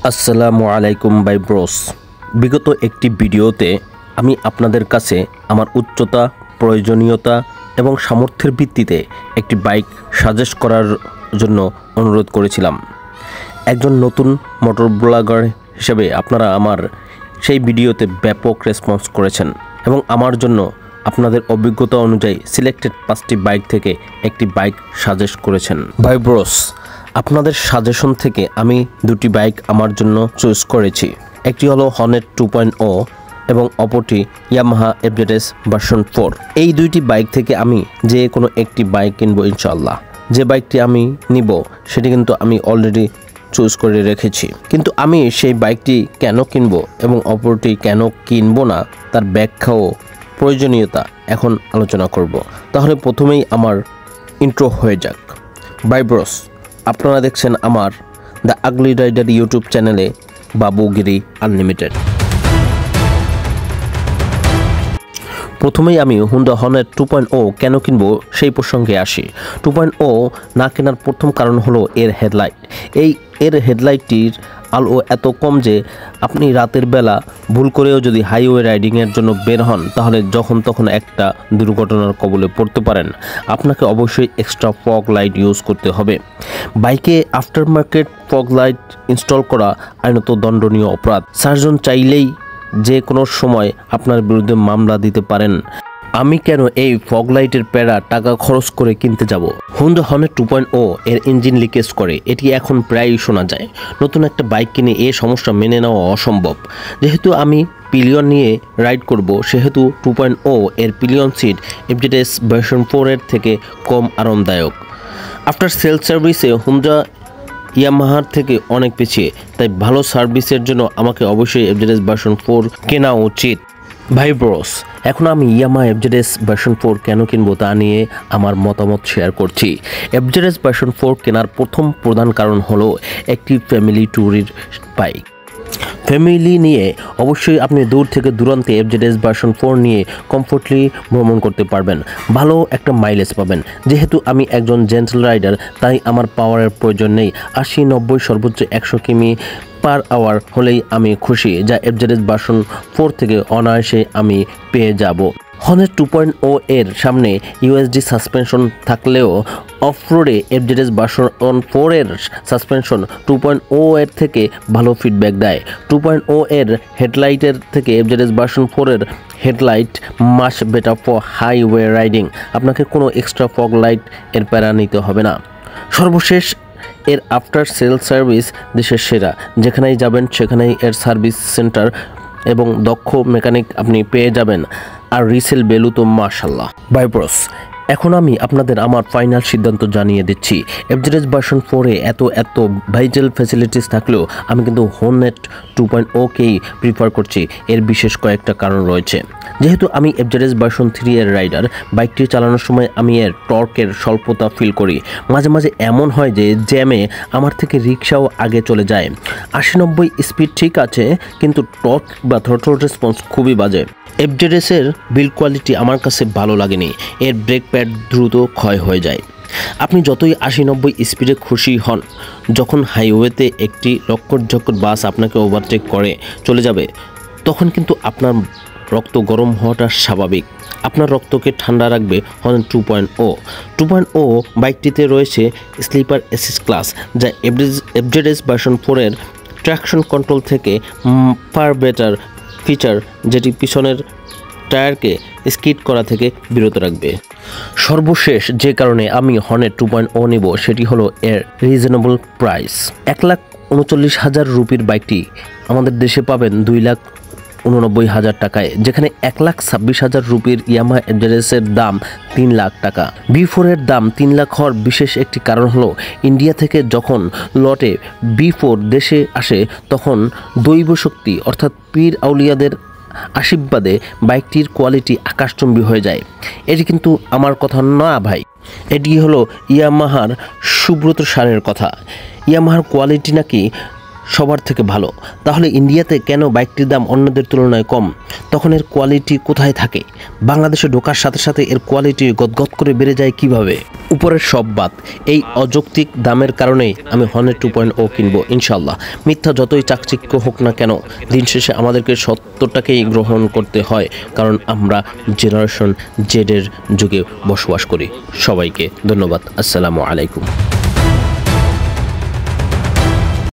আসসালামু আলাইকুম by bros. বিগত একটি ভিডিওতে আমি আপনাদের কাছে আমার উচ্চতা, প্রয়োজনীয়তা এবং সামর্থ্যের ভিত্তিতে একটি বাইক সাজেস্ট করার জন্য অনুরোধ করেছিলাম। একজন নতুন মোটর ব্লগার হিসেবে আপনারা আমার সেই ভিডিওতে ব্যাপক রেসপন্স করেছেন এবং আমার জন্য আপনাদের অভিজ্ঞতা অনুযায়ী সিলেক্টেড 5টি বাইক থেকে একটি বাইক সাজেস্ট করেছেন। বাই ব্রোস, আপনাদের সাজেশন থেকে আমি দুটি বাইক আমার জন্য চুজ করেছি। একটি হলো হর্নেট 2.0 এবং অপরটি ইয়ামাহা এফজেডএস ভার্সন 4। এই দুইটি বাইক থেকে আমি যে কোনো একটি বাইক কিনবো ইনশাআল্লাহ। যে বাইকটি আমি নিব সেটি কিন্তু আমি অলরেডি চুজ করে রেখেছি, কিন্তু আমি সেই বাইকটি কেন কিনবো এবং অপরটি কেন কিনবো না তার ব্যাখ্যা ও প্রয়োজনীয়তা এখন আলোচনা করব। তাহলে প্রথমেই আমার ইন্ট্রো হয়ে যাক। বাই ব্রোস, আপনারা দেখছেন আমার দ্য আগলি রাইডার ইউটিউব চ্যানেলে বাবুগিরি আনলিমিটেড। প্রথমেই আমি হুন্ডা হর্নেট 2.0 কেন কিনবো সেই প্রসঙ্গে আসি। 2.0 না কেনার প্রথম কারণ হলো এর হেডলাইট। এর হেডলাইটটির আলো এত কম যে আপনি রাতের বেলা ভুল করেও যদি হাইওয়ে রাইডিংয়ের জন্য বের হন তাহলে যখন তখন একটা দুর্ঘটনার কবলে পড়তে পারেন। আপনাকে অবশ্যই এক্সট্রা ফগ লাইট ইউজ করতে হবে। বাইকে after market fog light install করা আইনত দণ্ডনীয় অপরাধ। সার্জন চাইলেই যে কোনো সময় আপনার বিরুদ্ধে মামলা দিতে পারেন। আমি কেন এই ফগ লাইটের প্যারা টাকা খরচ করে কিনতে যাব? হুন্ডা হর্নেট 2.0 এর ইঞ্জিন লিকেজ করে, এটি এখন প্রায়ই শোনা যায়। নতুন একটা বাইক কিনে এই সমস্যা মেনে নেওয়া অসম্ভব। যেহেতু আমি পিলিয়ন নিয়ে রাইড করব সেহেতু 2.0 এর পিলিয়ন সিট এফজেডএস ভার্সন 4 এর থেকে কম আরামদায়ক। আফটার সেল সার্ভিসে হুন্ডা ইয়ামাহার থেকে অনেক পিছিয়ে, তাই ভালো সার্ভিসের জন্য আমাকে অবশ্যই এফজেডএস ভার্সন 4 কেনা উচিত। ভাই ব্রোস, এখন আমি ইয়ামাহা এফজেডএস ভার্সন 4 কেন কিনবো তা নিয়ে আমার মতামত শেয়ার করছি। এফজেডএস ভার্সন 4 কেনার প্রথম প্রধান কারণ হলো একটি ফ্যামিলি ট্যুরের বাইক। ফ্যামিলি নিয়ে অবশ্যই আপনি দূর থেকে দূরান্তে এফজেডএস ভার্সন 4 নিয়ে কমফোর্টলি ভ্রমণ করতে পারবেন, ভালো একটা মাইলেজ পাবেন। যেহেতু আমি একজন জেন্টল রাইডার তাই আমার পাওয়ারের প্রয়োজন নেই। 80-90 সর্বোচ্চ 100 কিমি পার আওয়ার হলেই আমি খুশি, যা এফজেডএস ভার্সন 4 থেকে অনায়াসে আমি পেয়ে যাব। হর্নেট 2.0 এর সামনে ইউএসডি সাসপেনশন থাকলেও অফরোডে এফজেডএস ভার্সন 4 এর সাসপেনশন 2.0 এর থেকে ভালো ফিডব্যাক দেয়। 2.0 এর হেডলাইটের থেকে এফজেডএস ভার্সন 4 এর headlight much better for highway riding. আপনাকে কোনো এক্সট্রা ফগ লাইট এর প্যারা নিতে হবে না। সর্বশেষ এর আফটার সেল সার্ভিস দেশের সেরা। যেখানেই যাবেন সেখানেই এর সার্ভিস সেন্টার এবং দক্ষ মেকানিক আপনি পেয়ে যাবেন, আর রিসেল ভ্যালু তো মাশাআল্লাহ। বাই ব্রোস, এখন আমি আপনাদের আমার ফাইনাল সিদ্ধান্ত জানিয়ে দিচ্ছি। এফজেডএস ভার্সন 4 এ এত ভাইটাল ফ্যাসিলিটিস থাকলেও আমি কিন্তু হর্নেট 2.0 কেই প্রিফার করছি। এর বিশেষ কয়েকটা কারণ রয়েছে। যেহেতু আমি এফজেডএস ভার্সন 3 এর রাইডার, বাইকটি চালানোর সময় আমি এর টর্কের স্বল্পতা ফিল করি। মাঝে মাঝে এমন হয় যে জ্যামে আমার থেকে রিক্সাও আগে চলে যায়। 80-90 স্পিড ঠিক আছে, কিন্তু টর্ক বা থ্রটল রেসপন্স খুবই বাজে। এফজেডএসের বিল্ড কোয়ালিটি আমার কাছে ভালো লাগেনি। এর ব্রেক প্যাড দ্রুত ক্ষয় হয়ে যায়। আপনি যতই 80-90 স্পিডে খুশি হন, যখন হাইওয়েতে একটি রক্কর বাস আপনাকে ওভারটেক করে চলে যাবে তখন কিন্তু আপনার রক্ত গরম হওয়াটা স্বাভাবিক। আপনার রক্তকে ঠান্ডা রাখবে হর্নেট 2.0 বাইকটিতে রয়েছে স্লিপার অ্যাসিস্ট ক্লাস, যা এফজেডএস ভার্সন 4 এর ট্র্যাকশন কন্ট্রোল থেকে ফার বেটার ফিচার, যেটি পিছনের টায়ারকে স্কিড করা থেকে বিরত রাখবে। সর্বশেষ যে কারণে আমি হর্নেট 2.0 নিব সেটি হলো এর রিজনেবল প্রাইস। 1,39,000 রুপির বাইকটি আমাদের দেশে পাবেন 2,89,000 টাকায়, যেখানে 1,26,000 রুপির ইয়ামাহা এফজেডএসের দাম 3 লাখ টাকা। B4 এর দাম 3 লাখ হওয়ার বিশেষ একটি কারণ হলো ইন্ডিয়া থেকে যখন লটে B4 দেশে আসে তখন দৈব শক্তি অর্থাৎ পীর আউলিয়াদের আশীর্বাদে বাইকটির কোয়ালিটি আকাশচুম্বী হয়ে যায়। এটি কিন্তু আমার কথা না ভাই, এটি হলো ইয়ামাহার সুব্রত সারের কথা। ইয়ামাহার কোয়ালিটি নাকি সবার থেকে ভালো, তাহলে ইন্ডিয়াতে কেন বাইকটির দাম অন্যদের তুলনায় কম? তখন এর কোয়ালিটি কোথায় থাকে? বাংলাদেশে ঢোকার সাথে সাথে এর কোয়ালিটি গদগদ করে বেড়ে যায় কিভাবে? উপরের সব বাদ, এই অযৌক্তিক দামের কারণেই আমি হর্নেট 2.0 কিনবো ইনশাল্লাহ। মিথ্যা যতই চাকচিক্য হোক না কেন, দিন শেষে আমাদেরকে সত্যটাকেই গ্রহণ করতে হয়, কারণ আমরা জেনারেশন জেডের যুগে বসবাস করি। সবাইকে ধন্যবাদ। আসসালামু আলাইকুম।